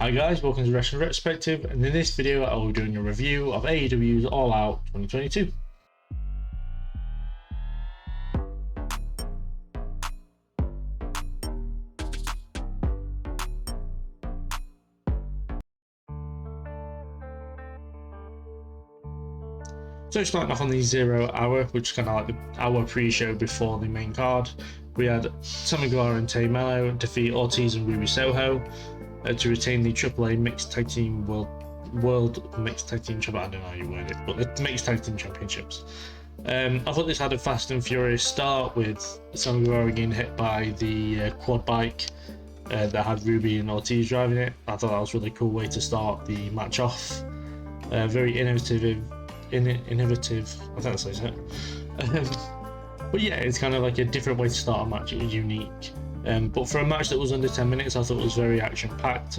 Hi guys, welcome to Wrestling Retrospective, and in this video I will be doing a review of AEW's All Out 2022. So starting off on the Zero Hour, which is kind of like the hour pre-show before the main card, we had Sammy Guevara and Tay Mello defeat Ortiz and Ruby Soho to retain the AAA Mixed Tag Team World Mixed Tag Team Championship. I don't know how you word it, but the Mixed Tag Team Championships. I thought this had a fast and furious start with Sammy Guevara getting hit by the quad bike that had Ruby and Ortiz driving it. I thought that was a really cool way to start the match off. Very innovative. I think that's what I said. But yeah, it's kind of like a different way to start a match. It was unique. But for a match that was under 10 minutes, I thought it was very action-packed.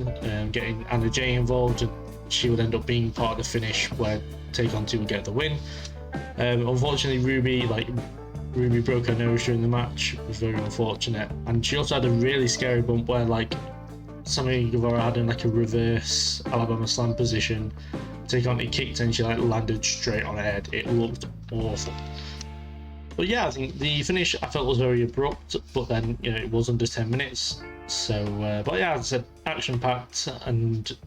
Getting Anna Jay involved, and she would end up being part of the finish where Take On 2 would get the win. Unfortunately, Ruby broke her nose during the match. It was very unfortunate. And she also had a really scary bump where Sammy Guevara had in a reverse Alabama slam position. Take On, it kicked and she landed straight on her head. It looked awful. But yeah, I think the finish I felt was very abrupt, but then it was under 10 minutes. So, but yeah, as I said, action-packed, and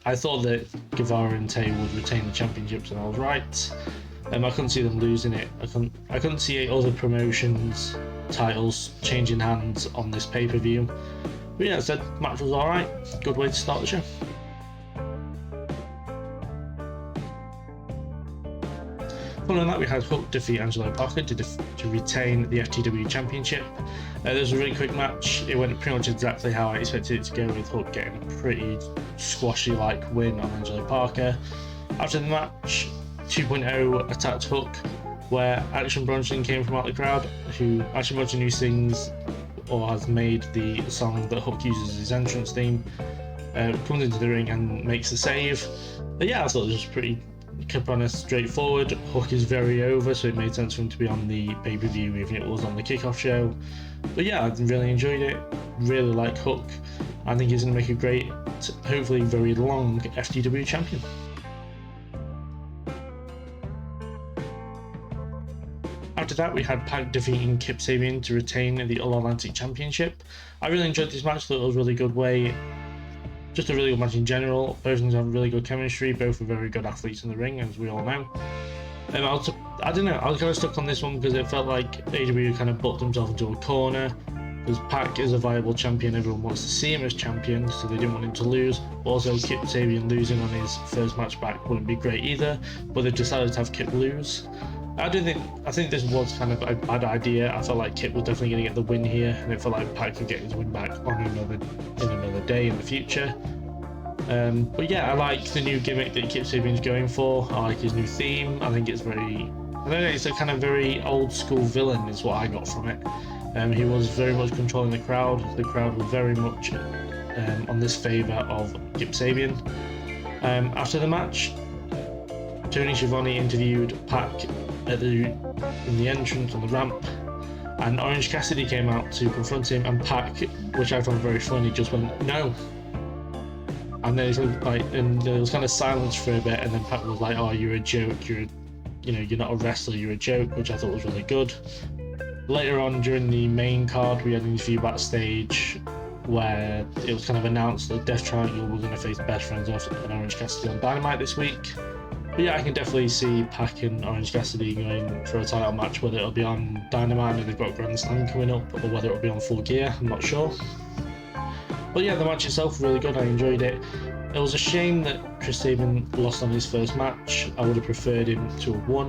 I thought that Guevara and Tay would retain the championships, and I was right. I couldn't see them losing it. I couldn't see other promotions titles changing hands on this pay-per-view. But yeah, as I said, match was alright. Good way to start the show. Following that, we had Hook defeat Angelo Parker to retain the FTW Championship. There was a really quick match. It went pretty much exactly how I expected it to go, with Hook getting a pretty squashy-like win on Angelo Parker. After the match, 2.0 attacked Hook, where Action Bronson came from out the crowd, who Action Bronson who sings or has made the song that Hook uses as his entrance theme, comes into the ring and makes the save. But yeah, I thought it was pretty kind of straightforward. Hook is very over, so it made sense for him to be on the pay-per-view even if it was on the kickoff show. But yeah, I really enjoyed it. Really like Hook. I think he's going to make a great, hopefully very long FTW champion. After that, we had Pac defeating Kip Sabian to retain the All Atlantic Championship. I really enjoyed this match. Thought it was a really good way. Just a really good match in general. Both of them have really good chemistry. Both are very good athletes in the ring, as we all know. I don't know, I was kind of stuck on this one because it felt like AEW kind of booked themselves into a corner. Because Pac is a viable champion, everyone wants to see him as champion, so they didn't want him to lose. Also, Kip Sabian losing on his first match back wouldn't be great either, but they decided to have Kip lose. I think this was kind of a bad idea. I felt like Kip was definitely going to get the win here, and it felt like Pac could get his win back on another day in the future. But yeah, I like the new gimmick that Kip Sabian's going for. I like his new theme. I think it's it's a kind of very old school villain is what I got from it. He was very much controlling the crowd. The crowd was very much on this favour of Kip Sabian. After the match, Toni Schiavone interviewed Pac in the entrance on the ramp, and Orange Cassidy came out to confront him, and Pac, which I found very funny, just went no. And then there was kind of silence for a bit, and then Pac was like, "Oh, you're a joke. You're not a wrestler. You're a joke," which I thought was really good. Later on during the main card, we had an interview backstage where it was kind of announced that Death Triangle were going to face Best Friends and Orange Cassidy on Dynamite this week. But yeah, I can definitely see Pac and Orange Cassidy going for a title match, whether it'll be on Dynamite and they've got Grand Slam coming up, or whether it'll be on Full Gear, I'm not sure. But yeah, the match itself was really good. I enjoyed it. It was a shame that Chris Sabin lost on his first match. I would have preferred him to have won.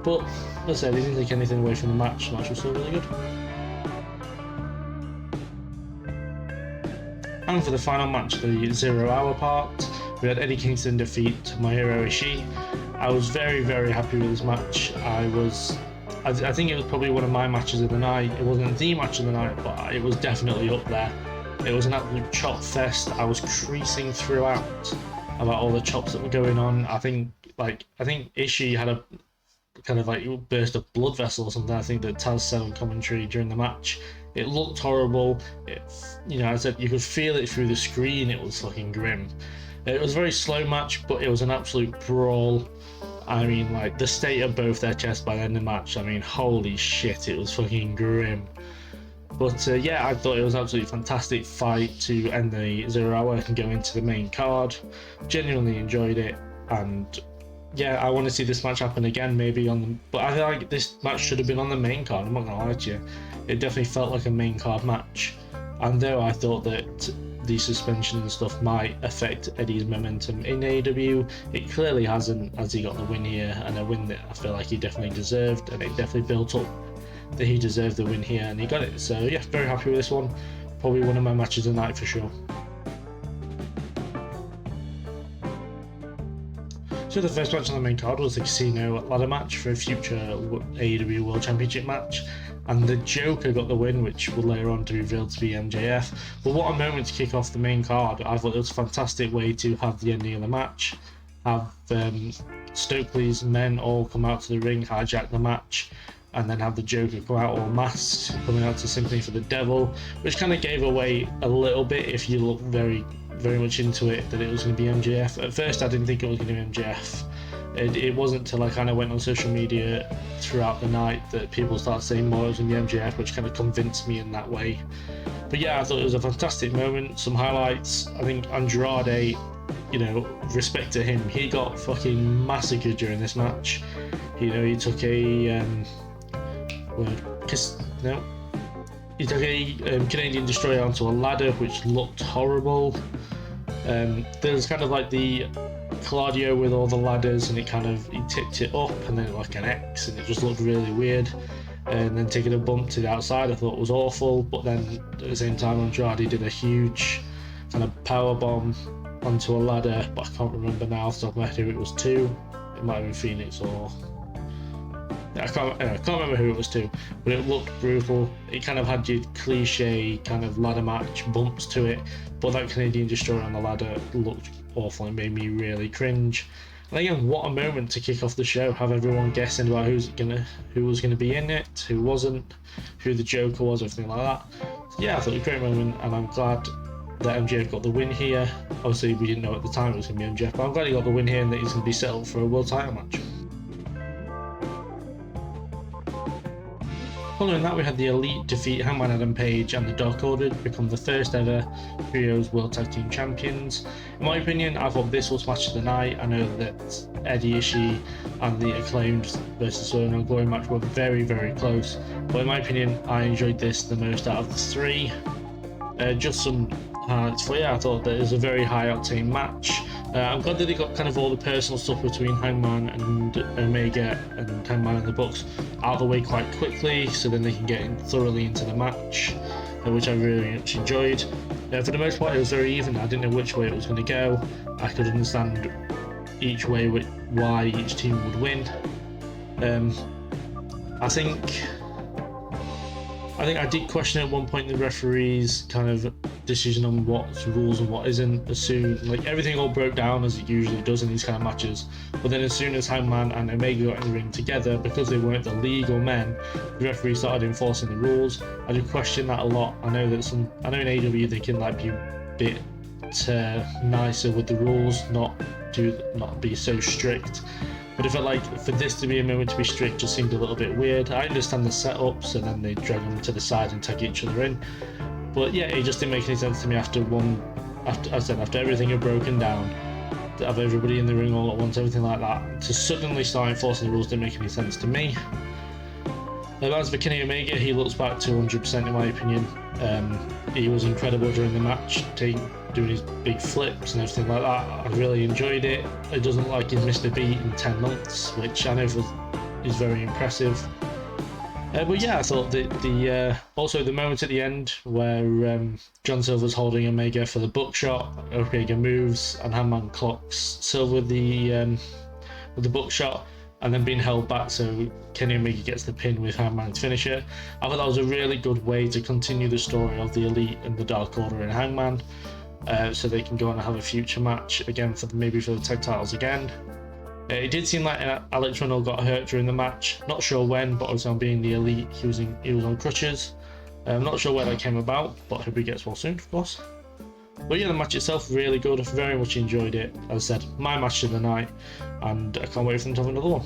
But as I said, he didn't take anything away from the match. The match was still really good. And for the final match, the 0 hour part, we had Eddie Kingston defeat Tomohiro Ishii. I was very, very happy with this match. I think it was probably one of my matches of the night. It wasn't the match of the night, but it was definitely up there. It was an absolute chop fest. I was creasing throughout about all the chops that were going on. I think Ishii had kind of like burst a blood vessel or something. I think that Taz said on commentary during the match. It looked horrible. I said you could feel it through the screen. It was fucking grim. It was a very slow match, but it was an absolute brawl. I mean, like, the state of both their chests by the end of the match, I mean, holy shit, it was fucking grim. But yeah, I thought it was an absolutely fantastic fight to end the 0 Hour and go into the main card. Genuinely enjoyed it, and yeah, I want to see this match happen again, maybe on the... But I feel like this match should have been on the main card, I'm not going to lie to you. It definitely felt like a main card match. And though I thought that the suspension and stuff might affect Eddie's momentum in AEW, it clearly hasn't, as he got the win here, and a win that I feel like he definitely deserved, and it definitely built up that he deserved the win here, and he got it. So yeah, very happy with this one. Probably one of my matches of the night for sure. So the first match on the main card was the Casino ladder match for a future AEW World Championship match, and the Joker got the win, which will later on to be revealed to be MJF. But what a moment to kick off the main card. I thought it was a fantastic way to have the ending of the match, have Stokely's men all come out to the ring, hijack the match, and then have the Joker come out all masked, coming out to Sympathy for the Devil, which kind of gave away a little bit if you look very much into it that it was going to be MJF. At first I didn't think it was going to be MJF. It wasn't until I kind of went on social media throughout the night that people started saying more it was going to be MJF, which kind of convinced me in that way. But yeah, I thought it was a fantastic moment. Some highlights, I think Andrade, respect to him, he got fucking massacred during this match. He took a he took a Canadian Destroyer onto a ladder, which looked horrible. There's kind of like the Claudio with all the ladders, and he tipped it up, and then like an X, and it just looked really weird. And then taking a bump to the outside, I thought was awful. But then at the same time, Andrade did a huge kind of power bomb onto a ladder, but I can't remember now off the top of my head who it was to. It might have been Phoenix or... I can't remember who it was to, but it looked brutal. It kind of had your cliche kind of ladder match bumps to it, but that Canadian Destroyer on the ladder looked awful and made me really cringe. And again, what a moment to kick off the show, have everyone guessing about who was gonna be in it, who wasn't, who the Joker was, everything like that. So yeah, I thought it was a great moment, and I'm glad that MJF got the win here. Obviously we didn't know at the time it was gonna be MJF, but I'm glad he got the win here and that he's gonna be set up for a world title match. Following that, we had the Elite defeat Hangman Adam Page and the Dark Order to become the first ever Trios World Tag Team Champions. In my opinion, I thought this was match of the night. I know that Eddie Ishii and the Acclaimed versus Swivel and Glory match were very close, but in my opinion, I enjoyed this the most out of the three. Just some highlights for you. I thought that it was a very high octane match. I'm glad that they got kind of all the personal stuff between Hangman and Omega and Hangman and the Bucks out of the way quite quickly, so then they can get thoroughly into the match, which I really much enjoyed. For the most part, it was very even. I didn't know which way it was going to go. I could understand each way why each team would win. I think I did question at one point the referee's kind of decision on what's rules and what isn't. As soon, like, everything all broke down as it usually does in these kind of matches, but then as soon as Hangman and Omega got in the ring together, because they weren't the legal men, the referee started enforcing the rules. I did question that a lot. I know in AEW they can like be a bit nicer with the rules, not be so strict. But I felt like for this to be a moment to be strict just seemed a little bit weird. I understand the setups, and then they drag them to the side and tag each other in. But yeah, it just didn't make any sense to me after everything had broken down, to have everybody in the ring all at once, everything like that, to suddenly start enforcing the rules didn't make any sense to me. As for Kenny Omega, he looks back to 100% in my opinion. He was incredible during the match, doing his big flips and everything like that. I really enjoyed it. It doesn't look like he's missed a beat in 10 months, which I know is very impressive. But yeah, I thought that also the moment at the end where John Silver's holding Omega for the buckshot, Omega moves and Hangman clocks Silver with the buckshot, and then being held back so Kenny Omega gets the pin with Hangman's finisher. I thought that was a really good way to continue the story of the Elite and the Dark Order and Hangman, so they can go on and have a future match again maybe for the tag titles again. It did seem like Alex Reynolds got hurt during the match. Not sure when, but obviously on being the elite, he was on crutches. I'm not sure where that came about, but I hope he gets well soon, of course. But yeah, the match itself really good. I very much enjoyed it. As I said, my match of the night, and I can't wait for them to have another one.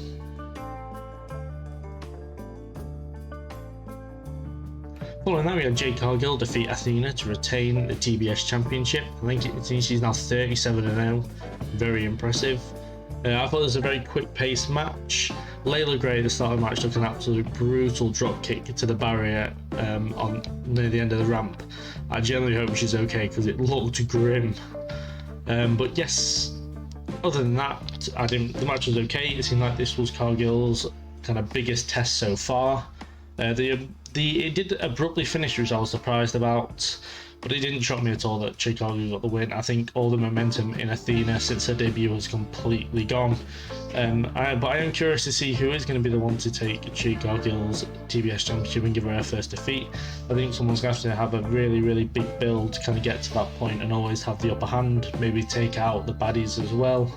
Following that, we had Jade Cargill defeat Athena to retain the TBS Championship. I think she's now 37-0. Very impressive. I thought it was a very quick-paced match. Layla Gray at the start of the match took an absolute brutal drop kick to the barrier on near the end of the ramp. I generally hope she's okay because it looked grim. But yes, other than that, the match was okay. It seemed like this was Cargill's kind of biggest test so far. It did abruptly finish, which I was surprised about, but it didn't shock me at all that Jade Cargill got the win. I think all the momentum in Athena since her debut has completely gone. But I am curious to see who is going to be the one to take Jade Cargill's TBS Championship and give her first defeat. I think someone's going to have a really, really big build to kind of get to that point and always have the upper hand, maybe take out the baddies as well.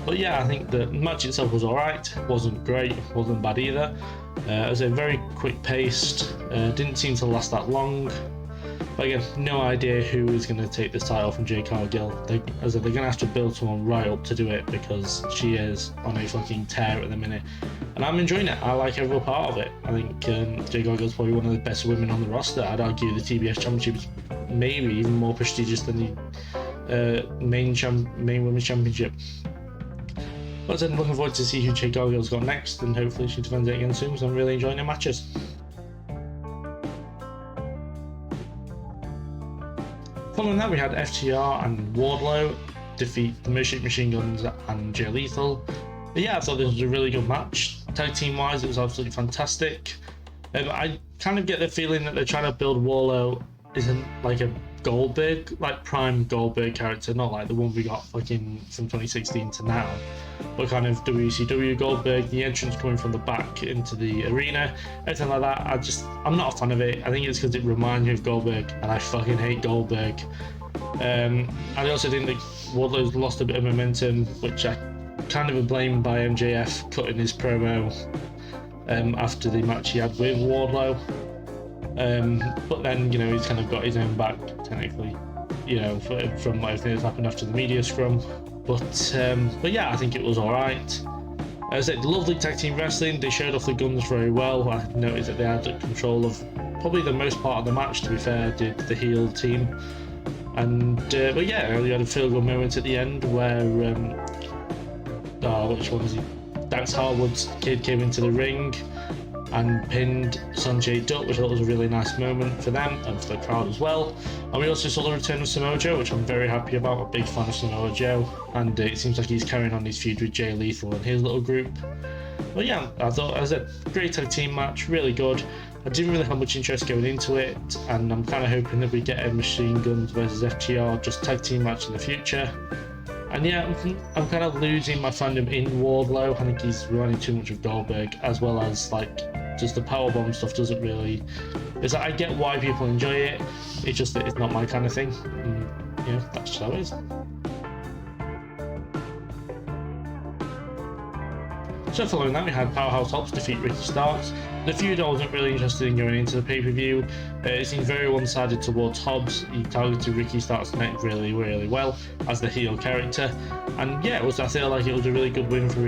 But yeah, I think the match itself was alright, wasn't great, wasn't bad either. It was a very quick paced, didn't seem to last that long. But again, no idea who is going to take this title from Jade Cargill. They're going to have to build someone right up to do it because she is on a fucking tear at the minute. And I'm enjoying it. I like every part of it. I think Jade Cargill is probably one of the best women on the roster. I'd argue the TBS Championship is maybe even more prestigious than the main women's championship. But I'm looking forward to see who Jade Cargill's got next, and hopefully she defends it again soon because I'm really enjoying her matches. Following that, we had FTR and Wardlow defeat the Machine Guns and Jay Lethal. But yeah, I thought this was a really good match. Tag team wise, it was absolutely fantastic. I kind of get the feeling that they're trying to build Wardlow isn't like a Goldberg, like prime Goldberg character, not like the one we got fucking from 2016 to now, but kind of WCW Goldberg, the entrance coming from the back into the arena, everything like that. I'm not a fan of it. I think it's because it reminds me of Goldberg, and I fucking hate Goldberg. I also think that Wardlow's lost a bit of momentum, which I kind of blame by MJF cutting his promo after the match he had with Wardlow. But then, he's kind of got his own back, technically, from everything that's happened after the media scrum. But yeah, I think it was alright. As I said, lovely tag team wrestling. They showed off the guns very well. I noticed that they had control of probably the most part of the match, to be fair, did the heel team. But yeah, we had a feel good moment at the end where, which one was he? Dax Harwood's kid came into the ring and pinned Sanjay Dutt, which I thought was a really nice moment for them and for the crowd as well. And we also saw the return of Samoa Joe, which I'm very happy about. I'm a big fan of Samoa Joe, and it seems like he's carrying on his feud with Jay Lethal and his little group. But yeah, I thought, as a great tag team match, really good. I didn't really have much interest going into it, and I'm kind of hoping that we get a Machine Guns versus FTR just tag team match in the future. And yeah, I'm kind of losing my fandom in Wardlow. I think he's running too much of Goldberg, as well as just the powerbomb stuff doesn't really. It's like I get why people enjoy it. It's just that it's not my kind of thing. And, that's just how it is. So following that, we had Powerhouse Hobbs defeat Ricky Starks. The feud I wasn't really interested in going into the pay-per-view. It seemed very one-sided towards Hobbs. He targeted Ricky Starks' neck really, really well as the heel character. And yeah, I feel like it was a really good win for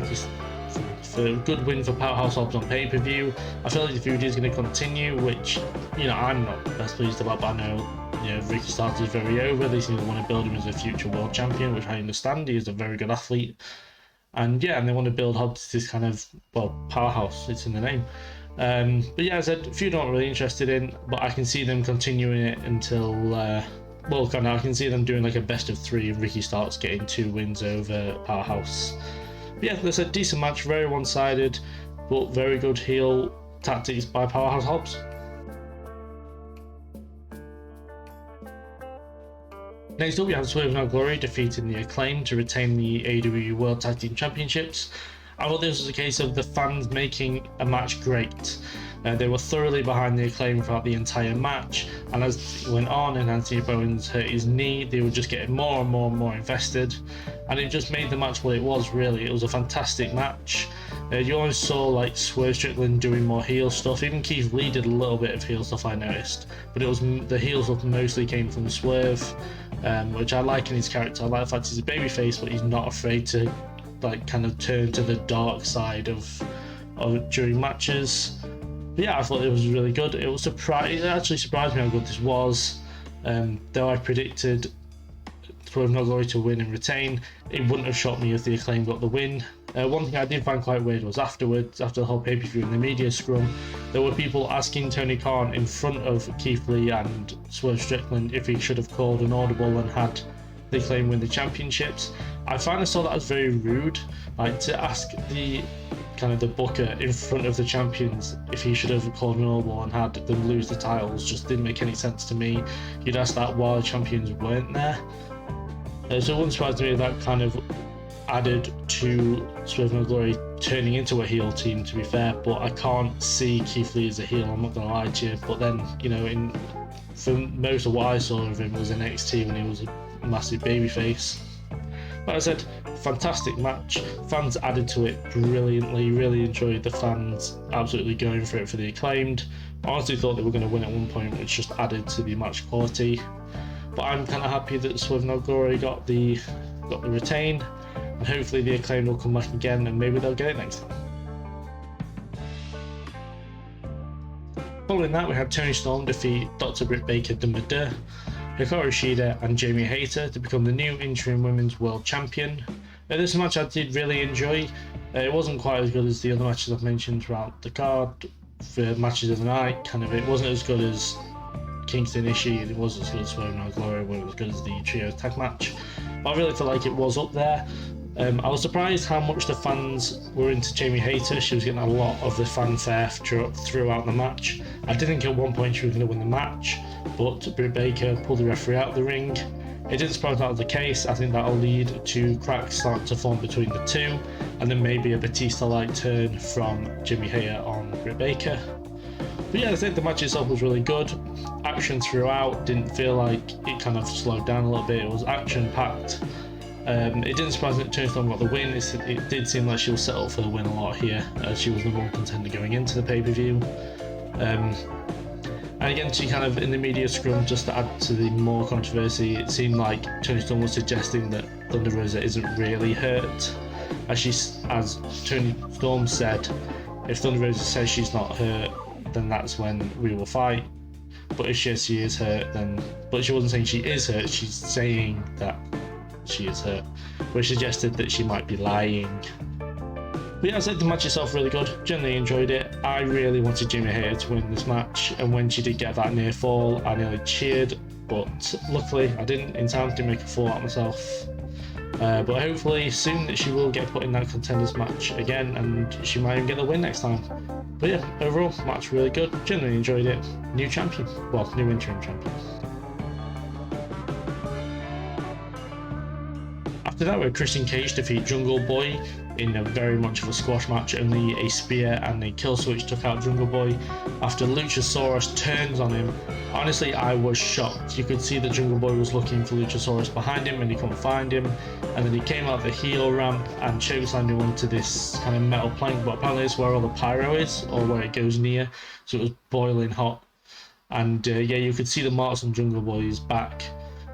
for Powerhouse Hobbs on pay-per-view. I feel like the feud is going to continue, which I'm not best pleased about, but I know Ricky Starks is very over. They seem to want to build him as a future world champion, which I understand. He is a very good athlete. And yeah, and they want to build Hobbs to this kind of, powerhouse, it's in the name. But yeah, as I said, feud I'm not really interested in, but I can see them continuing it until, I can see them doing like a best of 3 and Ricky Starks getting 2 wins over Powerhouse. But yeah, that's a decent match, very one-sided, but very good heel tactics by Powerhouse Hobbs. Next up, we have Swivel and Glory defeating the Acclaim to retain the AEW World Tag Team Championships. I thought this was a case of the fans making a match great. They were thoroughly behind the Acclaim throughout the entire match, and as it went on and Anthony Bowens hurt his knee, they were just getting more and more and more invested, and it just made the match what it was. Really, it was a fantastic match. You always saw like Swerve Strickland doing more heel stuff. Even Keith Lee did a little bit of heel stuff, I noticed, but it was the heel stuff mostly came from Swerve, which I like in his character. I like the fact he's a babyface, but he's not afraid to like kind of turn to the dark side of during matches. But yeah, I thought it was really good. It actually surprised me how good this was. Though I predicted Swerve No Glory to win and retain, it wouldn't have shocked me if the Acclaim got the win. One thing I did find quite weird was afterwards, after the whole pay-per-view in the media scrum, there were people asking Tony Khan in front of Keith Lee and Swerve Strickland if he should have called an audible and had the Acclaim win the championships. I find I saw that as very rude, like to ask the booker in front of the champions if he should have called an audible and had them lose the titles. Just didn't make any sense to me. You'd ask that while the champions weren't there. So it wouldn't surprise me if that kind of added to Swerve No Glory turning into a heel team, to be fair, but I can't see Keith Lee as a heel, I'm not going to lie to you. But then, you know, for most of what I saw of him was NXT when he was a massive babyface. Like I said, fantastic match. Fans added to it brilliantly. Really enjoyed the fans absolutely going for it for the Acclaimed. I honestly thought they were going to win at one point, which just added to the match quality. But I'm kind of happy that Swerve No Glory got the retain, and hopefully the Acclaimed will come back again and maybe they'll get it next time. Following that, we had Toni Storm defeat Dr. Britt Baker, Hikaru Shida and Jamie Hayter to become the new interim women's world champion. This match I did really enjoy. It wasn't quite as good as the other matches I've mentioned throughout the card. For matches of the night, it wasn't as good as Kingston Ishii, and it wasn't as good as Swerve No Glory, when it was good as the trios tag match. But I really felt like it was up there. I was surprised how much the fans were into Jamie Hayter. She was getting a lot of the fanfare throughout the match. I did think at one point she was going to win the match, but Britt Baker pulled the referee out of the ring. It didn't surprise me that was the case. I think that'll lead to cracks starting to form between the two, and then maybe a Batista-like turn from Jamie Hayter on Britt Baker. But yeah, I think the match itself was really good. Action throughout, didn't feel like it kind of slowed down a little bit. It was action-packed. It didn't surprise me that Toni Storm got the win. It did seem like she was set up for the win a lot here. She was the one contender going into the pay-per-view. And again, she kind of in the media scrum, just to add to the more controversy, it seemed like Toni Storm was suggesting that Thunder Rosa isn't really hurt. As Toni Storm said, if Thunder Rosa says she's not hurt, then that's when we will fight. But if she is hurt, then... But she wasn't saying she is hurt, she's saying that she is hurt, which suggested that she might be lying. But yeah, I said the match itself really good. Generally enjoyed it. I really wanted Jamie Hayter to win this match, and when she did get that near fall, I nearly cheered, but luckily I didn't in time to make a fool out of myself. But hopefully soon that she will get put in that contenders match again, and she might even get the win next time. But yeah, overall, match really good. Generally enjoyed it. New champion. Well, new interim champion. After that, we had Christian Cage defeat Jungle Boy in a very much of a squash match. Only a spear and a kill switch took out Jungle Boy after Luchasaurus turns on him. Honestly, I was shocked. You could see that Jungle Boy was looking for Luchasaurus behind him and he couldn't find him. And then he came out the heel ramp and chokeslammed him onto this kind of metal plank, but apparently it's where all the pyro is, or where it goes near. So it was boiling hot. And yeah, you could see the marks on Jungle Boy's back.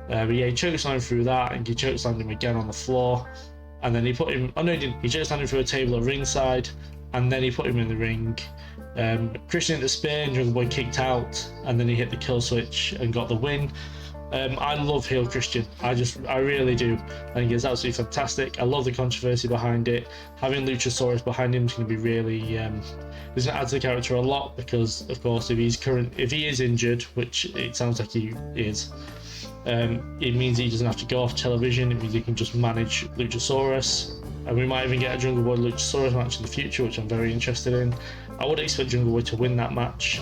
But yeah, he chokeslammed through that, and he chokeslammed him again on the floor. And then he put him, oh no he didn't, he chokeslammed him through a table at ringside, and then he put him in the ring. Christian hit the spear, and Jungle Boy kicked out, and then he hit the kill switch and got the win. I love heel Christian, I really do. I think it's absolutely fantastic. I love the controversy behind it. Having Luchasaurus behind him is going to be really, it's going to add to the character a lot, because of course if he is injured, which it sounds like he is, it means he doesn't have to go off television. It means he can just manage Luchasaurus, and we might even get a Jungle Boy Luchasaurus match in the future, which I'm very interested in. I would expect Jungle Boy to win that match,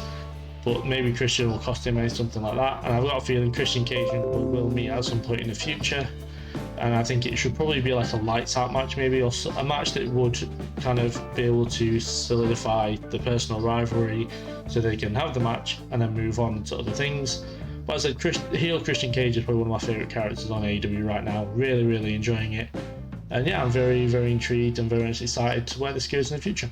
but maybe Christian will cost him something like that. And I've got a feeling Christian Cage and Jungle Boy will meet at some point in the future. and I think it should probably be like a lights out match, maybe, or a match that would kind of be able to solidify the personal rivalry so they can have the match and then move on to other things. But as I said, heel Christian Cage is probably one of my favourite characters on AEW right now. Really enjoying it. And yeah, I'm very intrigued and very much excited to where this goes in the future.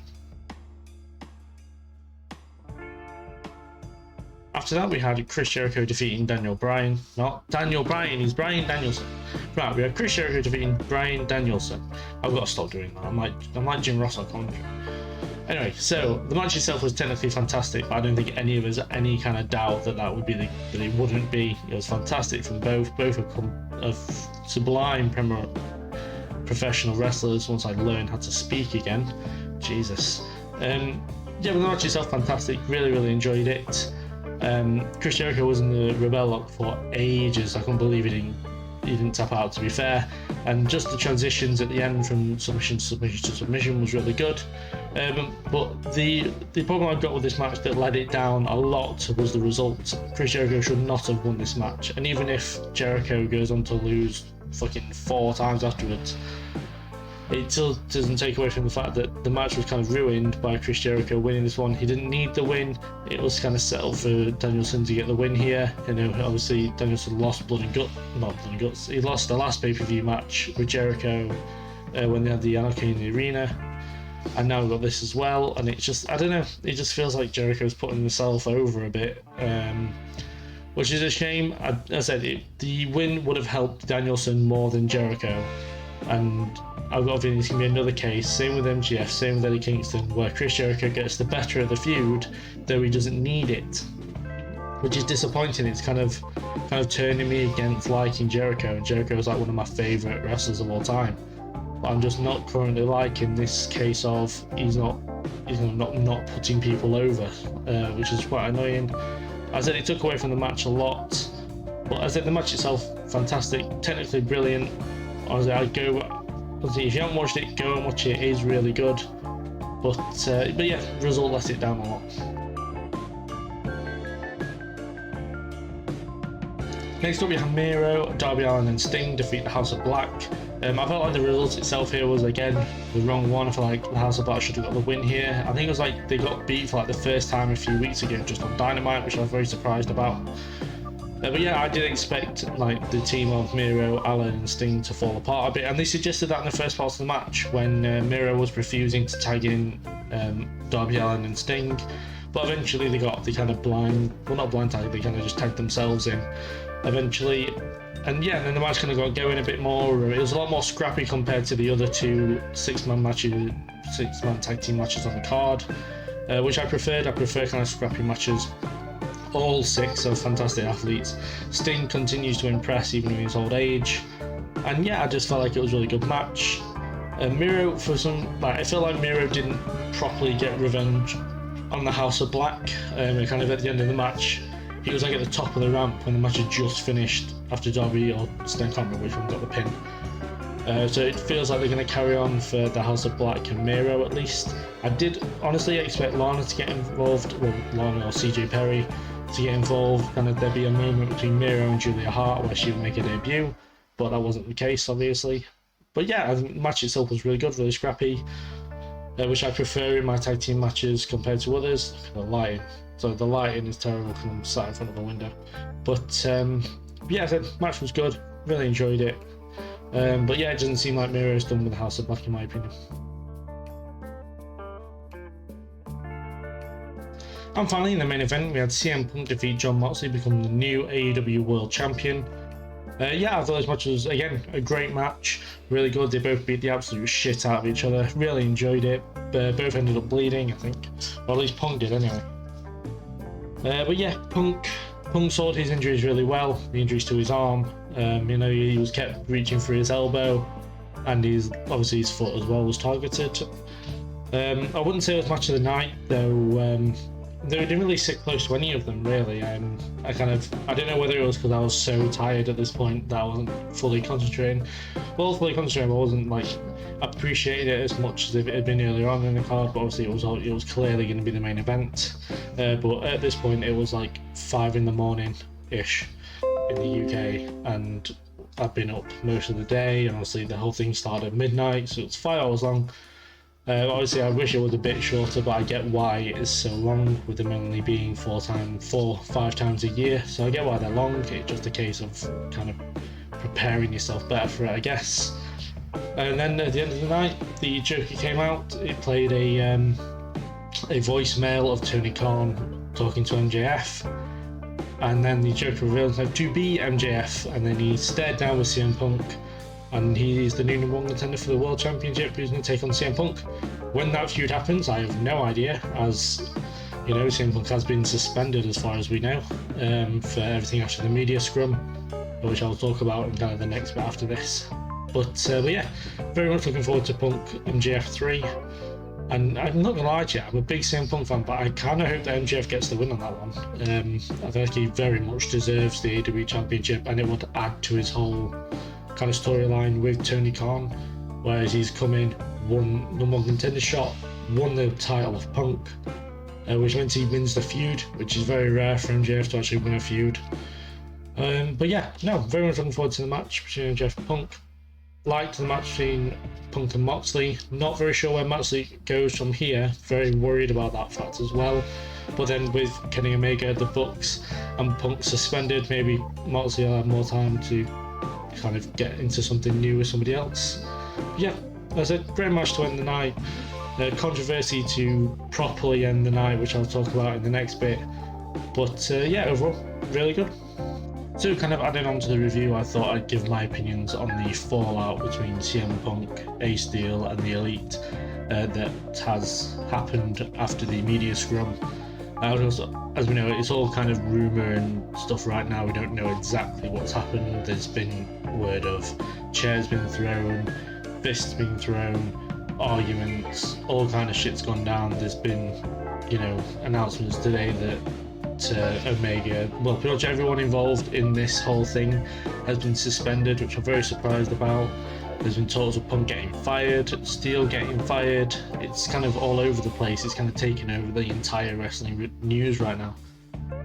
After that, we had Chris Jericho defeating Daniel Bryan. Not Daniel Bryan, he's Bryan Danielson. Right, we had Chris Jericho defeating Bryan Danielson. I've got to stop doing that. I'm like Jim Ross on commentary. Anyway, so the match itself was technically fantastic, but I don't think any of us had any kind of doubt that would be that it wouldn't be. It was fantastic from both of sublime professional wrestlers once I learned how to speak again. Jesus. Yeah, but the match itself fantastic. Really enjoyed it. Chris Jericho was in the Rebel Lock for ages. I couldn't believe he didn't tap out, to be fair. And just the transitions at the end from submission to submission was really good. But the problem I've got with this match that let it down a lot was the result. Chris Jericho should not have won this match. And even if Jericho goes on to lose fucking 4 times afterwards, it still doesn't take away from the fact that the match was kind of ruined by Chris Jericho winning this one. He didn't need the win. It was kind of settled for Danielson to get the win here. You know, obviously Danielson lost not blood and guts. He lost the last pay-per-view match with Jericho when they had the Anarchy in the arena, and now we've got this as well. And it's just, I don't know, it just feels like Jericho's putting himself over a bit, which is a shame. I said the win would have helped Danielson more than Jericho, and I've got a feeling it's going to be another case. Same with MGF, same with Eddie Kingston, where Chris Jericho gets the better of the feud, though he doesn't need it, which is disappointing. It's kind of turning me against liking Jericho, and Jericho is like one of my favourite wrestlers of all time. But I'm just not currently liking this case of he's not putting people over, which is quite annoying. I said it took away from the match a lot, but I said the match itself fantastic, technically brilliant. If you haven't watched it, go and watch it. It is really good, but yeah, the result let it down a lot. Next up, we have Miro, Darby Allin, and Sting defeat the House of Black. I felt like the result itself here was again the wrong one. I feel like the House of Black should have got the win here. I think it was like they got beat for like the first time a few weeks ago just on Dynamite, which I was very surprised about. But yeah, I did expect like the team of Miro, Allin, and Sting to fall apart a bit, and they suggested that in the first part of the match when Miro was refusing to tag in Darby Allin and Sting. But eventually they kind of they kind of just tagged themselves in eventually. And yeah, then the match kind of got going a bit more. It was a lot more scrappy compared to the other 2 six-man tag team matches on the card, which I preferred. I prefer kind of scrappy matches. All 6 are fantastic athletes. Sting continues to impress even in his old age, and yeah, I just felt like it was a really good match. Miro, I feel like Miro didn't properly get revenge on the House of Black. Kind of at the end of the match, he was like at the top of the ramp when the match had just finished after Darby or Sting, can't remember which one got the pin. So it feels like they're going to carry on for the House of Black and Miro at least. I did honestly expect Lana to get involved, well, Lana or CJ Perry to get involved, and there'd be a moment between Miro and Julia Hart where she would make a debut, but that wasn't the case, obviously. But yeah, the match itself was really good, really scrappy, which I prefer in my tag team matches compared to others. The lighting is terrible because I'm sat in front of a window. But yeah, the match was good, really enjoyed it. But yeah, it doesn't seem like Miro's done with the House of Black in my opinion. And finally, in the main event, we had CM Punk defeat Jon Moxley, become the new AEW World Champion. Yeah, I thought this match was, again, a great match. Really good. They both beat the absolute shit out of each other. Really enjoyed it. Both ended up bleeding, I think. Or at least Punk did, anyway. But yeah, Punk sorted his injuries really well. The injuries to his arm. He was kept reaching for his elbow. And obviously his foot as well was targeted. I wouldn't say it was match of the night, though. They didn't really sit close to any of them, really. I don't know whether it was because I was so tired at this point that I wasn't fully concentrating. Well, fully concentrating, I wasn't appreciating it as much as if it had been earlier on in the card. But obviously, it was clearly going to be the main event. But at this point, it was like 5 in the morning ish in the UK, and I've been up most of the day, and obviously the whole thing started at midnight, so it's 5 hours long. Obviously, I wish it was a bit shorter, but I get why it is so long, with them only being 5 times a year. So I get why they're long. It's just a case of kind of preparing yourself better for it, I guess. And then at the end of the night, the Joker came out. It played a voicemail of Tony Khan talking to MJF, and then the Joker revealed himself to be MJF, and then he stared down with CM Punk. And he is the new #1 contender for the World Championship, who's going to take on CM Punk. When that feud happens, I have no idea, as you know, CM Punk has been suspended as far as we know, for everything after the media scrum, which I'll talk about in kind of the next bit after this. But yeah, very much looking forward to Punk MJF 3. And I'm not going to lie to you, I'm a big CM Punk fan, but I kind of hope that MJF gets the win on that one. I think he very much deserves the AEW Championship, and it would add to his whole kind of storyline with Tony Khan, whereas he's come in, won #1 contender shot, won the title of Punk, which means he wins the feud, which is very rare for MJF to actually win a feud. But yeah, no, very much looking forward to the match between MJF and Punk. Liked the match between Punk and Moxley. Not very sure where Moxley goes from here. Very worried about that fact as well. But then with Kenny Omega, the Bucks, and Punk suspended, maybe Moxley will have more time to kind of get into something new with somebody else. Yeah, as a great match to end the night. Controversy to properly end the night, which I'll talk about in the next bit. But yeah, overall, really good. So kind of adding on to the review, I thought I'd give my opinions on the fallout between CM Punk, Ace Steel and the Elite that has happened after the media scrum. As we know, it's all kind of rumour and stuff right now. We don't know exactly what's happened. There's been word of chairs being thrown, fists being thrown, arguments, all kind of shit's gone down. There's been, you know, announcements today that Omega, well, pretty much everyone involved in this whole thing has been suspended, which I'm very surprised about. There's been talks of Punk getting fired, Steel getting fired. It's kind of all over the place. It's kind of taken over the entire wrestling news right now.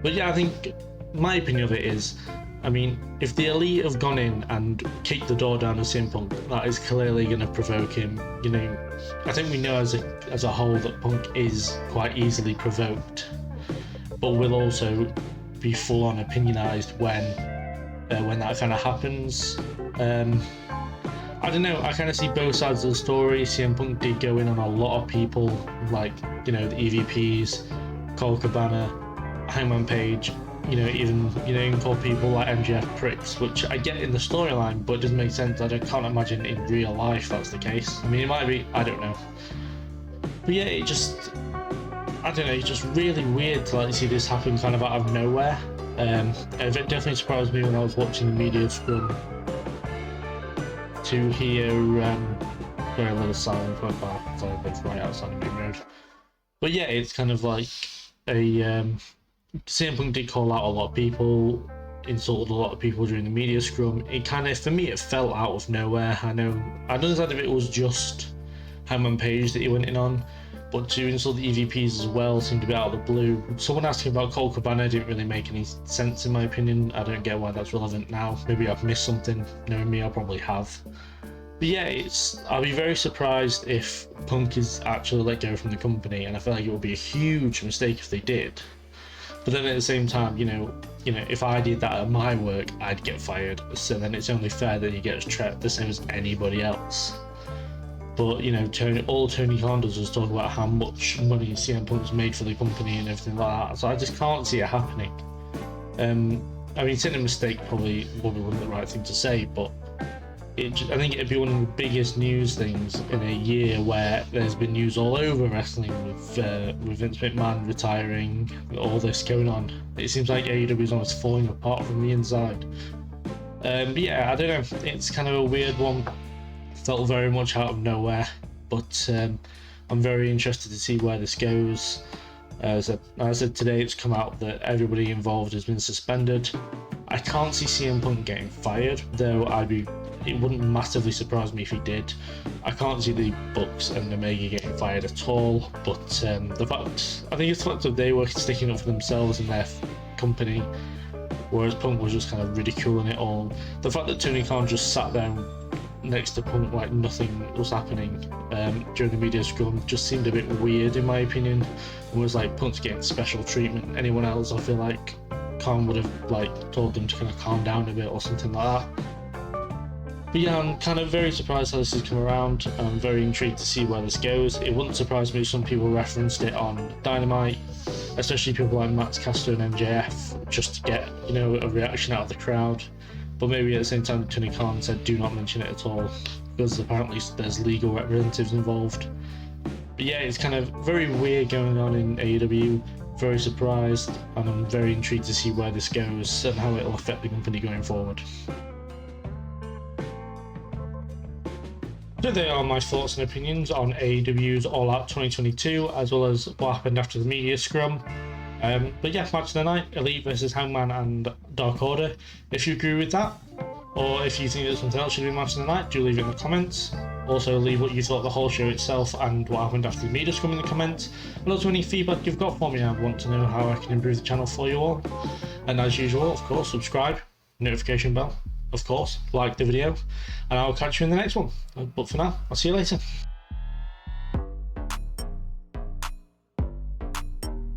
But yeah, I think my opinion of it is, I mean, if the Elite have gone in and kicked the door down of CM Punk, that is clearly going to provoke him. You know, I think we know as a whole that Punk is quite easily provoked, but will also be full on opinionized when that kind of happens. I don't know, I kind of see both sides of the story. CM Punk did go in on a lot of people, like, you know, the EVPs, Cole Cabana, Hangman Page, you know, even call people like MJF pricks, which I get in the storyline, but it doesn't make sense. I can't imagine in real life that's the case. I mean, it might be, I don't know. But yeah, I don't know, it's just really weird to like see this happen kind of out of nowhere. It definitely surprised me when I was watching the media scrum to hear very little silence went by. Sorry, I live right outside of Main Road. But yeah, it's kind of like CM Punk did call out a lot of people, insulted a lot of people during the media scrum. It kind of, for me, it fell out of nowhere. I don't understand if it was just Hangman Page that he went in on, but to insult the EVPs as well seemed to be out of the blue. Someone asking about Cole Cabana didn't really make any sense in my opinion. I don't get why that's relevant now. Maybe I've missed something. Knowing me, I probably have. But yeah, I'll be very surprised if Punk is actually let go from the company, and I feel like it would be a huge mistake if they did. But then at the same time, you know, if I did that at my work, I'd get fired. So then it's only fair that he gets treated the same as anybody else. But, you know, all Tony Khan does is talk about how much money CM Punk's made for the company and everything like that. So I just can't see it happening. I mean, saying a mistake probably wasn't the right thing to say, but I think it'd be one of the biggest news things in a year where there's been news all over wrestling with Vince McMahon retiring, all this going on. It seems like AEW is almost falling apart from the inside. But yeah, I don't know. It's kind of a weird one. Felt very much out of nowhere, but I'm very interested to see where this goes. As I said today, it's come out that everybody involved has been suspended. I can't see CM Punk getting fired, though it wouldn't massively surprise me if he did. I can't see the Bucks and Omega getting fired at all, but I think it's the fact that they were sticking up for themselves and their company whereas Punk was just kind of ridiculing it all. The fact that Tony Khan just sat down next to Punk like nothing was happening during the media scrum just seemed a bit weird in my opinion. It was like Punk's getting special treatment. Anyone else, I feel like Khan would have like told them to kind of calm down a bit or something like that. But yeah, I'm kind of very surprised how this has come around. I'm very intrigued to see where this goes. It wouldn't surprise me if some people referenced it on Dynamite, especially people like Max Caster and MJF, just to get, you know, a reaction out of the crowd. But maybe at the same time, Tony Khan said do not mention it at all, because apparently there's legal representatives involved. But yeah, it's kind of very weird going on in AEW. Very surprised, and I'm very intrigued to see where this goes and how it'll affect the company going forward. So they are my thoughts and opinions on AEW's All Out 2022, as well as what happened after the media scrum. But yeah, match of the night, Elite versus Hangman and Dark Order. If you agree with that, or if you think that something else should be match of the night, do leave it in the comments. Also leave what you thought of the whole show itself and what happened after the media scrum in the comments. And also any feedback you've got for me. I want to know how I can improve the channel for you all. And as usual, of course, subscribe, notification bell, of course, like the video, and I'll catch you in the next one. But for now, I'll see you later.